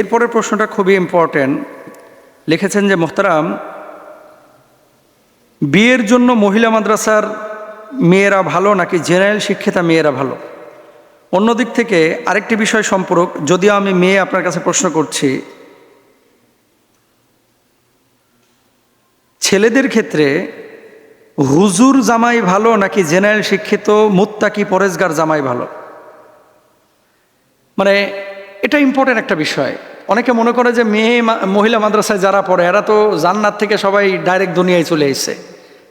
এরপরের প্রশ্নটা খুবই ইম্পর্টেন্ট। লিখেছেন যে মোহতারাম, বিয়ের জন্য মহিলা মাদ্রাসার মেয়েরা ভালো নাকি জেনারেল শিক্ষিতা মেয়েরা ভালো? অন্যদিক থেকে আরেকটি বিষয় সম্পর্ক, যদিও আমি মেয়ে আপনার কাছে প্রশ্ন করছি, ছেলেদের ক্ষেত্রে হুজুর জামাই ভালো নাকি জেনারেল শিক্ষিত মুত্তাকি পরেজগার জামাই ভালো? মানে এটা ইম্পর্টেন্ট একটা বিষয়। অনেকে মনে করে যে মহিলা মাদ্রাসায় যারা পড়ে এরা তো জান্নাত থেকে সবাই ডাইরেক্ট দুনিয়ায় চলে এসেছে,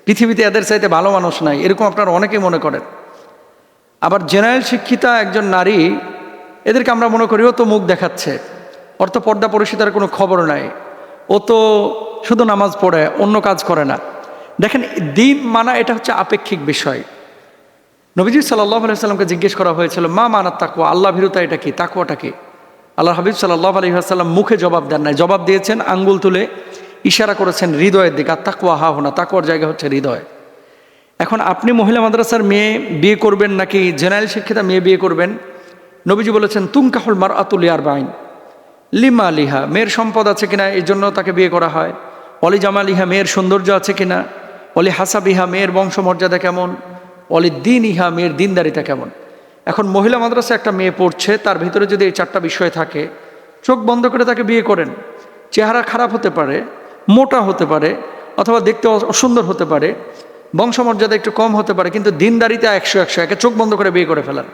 পৃথিবীতে এদের চাইতে ভালো মানুষ নাই, এরকম আপনারা অনেকেই মনে করেন। আবার জেনারেল শিক্ষিতা একজন নারী, এদেরকে আমরা মনে করি ও তো মুখ দেখাচ্ছে, ওর তো পর্দা পরিষদের কোনো খবর নাই, ও তো শুধু নামাজ পড়ে, অন্য কাজ করে না। দেখেন, দিন মানা এটা হচ্ছে আপেক্ষিক বিষয়। নবীজি সাল্লাল্লাহু আলাইহি ওয়াসাল্লামকে জিজ্ঞেস করা হয়েছিল, মা মানাত তাকওয়া, আল্লাহ ভীরুতা এটা কি, তাকওয়াটা কি? আল্লাহ হাবিব সাল্লাল্লাহু আলাইহি ওয়াসাল্লাম মুখে জবাব দেন নাই, জবাব দিয়েছেন আঙ্গুল তুলে, ইশারা করেছেন হৃদয়ের দিকে। আর তাকওয়া হা হোনা, তাকওয়ার জায়গা হচ্ছে হৃদয়। এখন আপনি মহিলা মাদ্রাসার মেয়ে বিয়ে করবেন নাকি জেনারেল শিক্ষিতা মেয়ে বিয়ে করবেন? নবীজি বলেছেন তুনকাহুল মারআতু লিআরবাইন, লিমা লিহা, মেয়ের সম্পদ আছে কিনা এই জন্য তাকে বিয়ে করা হয়, অলি জামালিহা, মেয়ের সৌন্দর্য আছে কিনা, অলি হাসাবিহা, মেয়ের বংশমর্যাদা কেমন, অলি দিন ইহা, মেয়ের দিনদারিতা কেমন। এখন মহিলা মাদ্রাসা একটা মেয়ে পড়ছে, তার ভিতরে যদি এই চারটা বিষয় থাকে, চোখ বন্ধ করে তাকে বিয়ে করেন। চেহারা খারাপ হতে পারে, মোটা হতে পারে, অথবা দেখতে অসুন্দর হতে পারে, বংশমর্যাদা একটু কম হতে পারে, কিন্তু দিনদারিতা 100 একে চোখ বন্ধ করে বিয়ে করে ফেলান।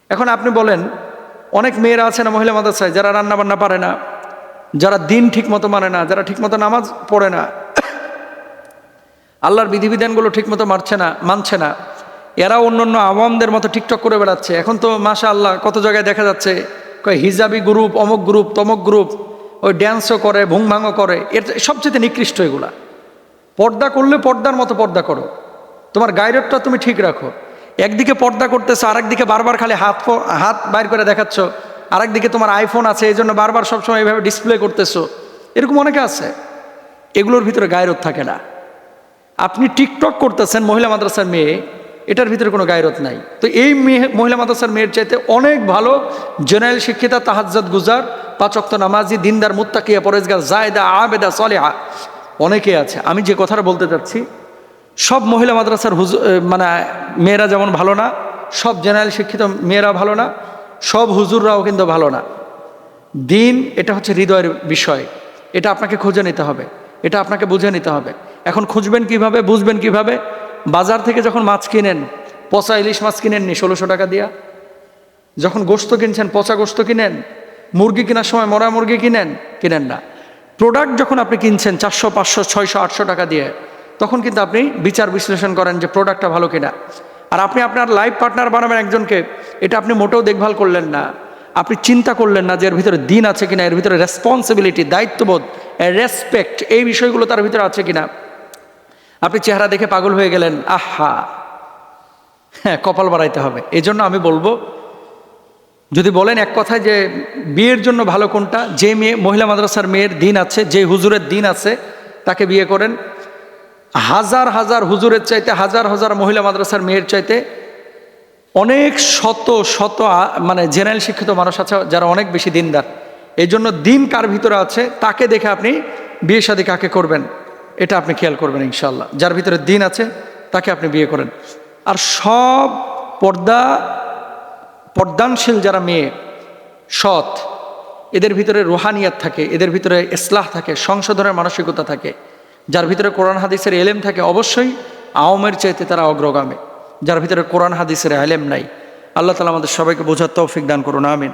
এখন আপনি বলেন, অনেক মেয়েরা আছে না মহিলা মাদ্রাসায় যারা রান্না বান্না পারে না, যারা দিন ঠিক মতো মানে না, যারা ঠিক মতো নামাজ পড়ে না, আল্লাহর বিধিবিধানগুলো ঠিক মতো মানছে না, এরা অন্যান্য আওয়ামদের মতো টিকটক করে বেড়াচ্ছে। এখন তো মাশাআল্লাহ কত জায়গায় দেখা যাচ্ছে হিজাবি গ্রুপ, অমুক গ্রুপ, তমক গ্রুপ, ওই ড্যান্সও করে, ভুংভাঙও করে। এর সবচেয়ে নিকৃষ্ট এগুলা। পর্দা করলে পর্দার মতো পর্দা করো, তোমার গায়রতটা তুমি ঠিক রাখো। একদিকে পর্দা করতেছো, আরেকদিকে বারবার খালি হাত বাইর করে দেখাচ্ছ, আরেকদিকে তোমার আইফোন আছে এই জন্য বারবার সবসময় এইভাবে ডিসপ্লে করতেছো, এরকম অনেকে আছে। এগুলোর ভিতরে গায়রত থাকে না। আপনি টিকটক করতেছেন মহিলা মাদ্রাসার মেয়ে, এটার ভিতরে কোনো গায়রত নাই। তো এই মহিলা মাদ্রাসার মেয়ের চাইতে অনেক ভালো জেনারেল শিক্ষিতা, তাহাজ্জুদ গুজার, 5 ওয়াক্ত নামাজি, দিনদার, মুত্তাকিয়া, পরেজগার, জায়েদা, আবেদা, সলিহা অনেকে আছে। আমি যে কথাটা বলতে চাচ্ছি, সব মহিলা মাদ্রাসার মানে মেয়েরা যেমন ভালো না, সব জেনারেল শিক্ষিত মেয়েরা ভালো না, সব হুজুররাও কিন্তু ভালো না। দিন এটা হচ্ছে হৃদয়ের বিষয়, এটা আপনাকে খুঁজে নিতে হবে, এটা আপনাকে বুঝে নিতে হবে। এখন খুঁজবেন কিভাবে, বুঝবেন কিভাবে? বাজার থেকে যখন মাছ কিনেন, পচা ইলিশ মাছ কিনেননি 1600 টাকা দিয়া? যখন গোশত কিনছেন, পচা গোশত কিনেন? মুরগি কেনার সময় মরা মুরগি কিনেন না। প্রোডাক্ট যখন আপনি কিনছেন 400, 500, 600, 800 টাকা দিয়ে, তখন কিন্তু আপনি বিচার বিশ্লেষণ করেন যে প্রোডাক্টটা ভালো কিনা। আর আপনি আপনার লাইফ পার্টনার বানাবেন একজনকে, এটা আপনি মোটেও দেখভাল করলেন না, আপনি চিন্তা করলেন না যে এর ভিতরে দিন আছে কিনা, এর ভিতরে রেসপন্সিবিলিটি, দায়িত্ববোধ, রেসপেক্ট, এই বিষয়গুলো তার ভিতরে আছে কিনা। আপনি চেহারা দেখে পাগল হয়ে গেলেন, আহা, হ্যাঁ, কপাল বাড়াইতে হবে। এই জন্য আমি বলবো, যদি বলেন এক কথায় যে বিয়ের জন্য ভালো কোনটা, যে মহিলা মাদ্রাসার মেয়ের দিন আছে, যে হুজুরের দিন আছে, তাকে বিয়ে করেন। হাজার হাজার হুজুরের চাইতে, হাজার হাজার মহিলা মাদ্রাসার মেয়ের চাইতে অনেক শত শত মানে জেনারেল শিক্ষিত মানুষ আছে যারা অনেক বেশি দিনদার। এই জন্য দিন কার ভিতরে আছে তাকে দেখে আপনি বিয়ে শাদী কাকে করবেন এটা আপনি খেয়াল করবেন ইনশাআল্লাহ। যার ভিতরে দিন আছে তাকে আপনি বিয়ে করেন। আর সব পর্দানশীল যারা মেয়ে, সৎ, এদের ভিতরে রুহানিয়াত থাকে, এদের ভিতরে ইসলাহ থাকে, সংশোধনের মানসিকতা থাকে, যার ভিতরে কোরআন হাদিসের এলেম থাকে, অবশ্যই আওয়ামের চাইতে তারা অগ্রগামী। যার ভিতরে কোরআন হাদিসের এলেম নাই, আল্লাহ তাআলা আমাদের সবাইকে বোঝার তৌফিক দান করুন, আমিন।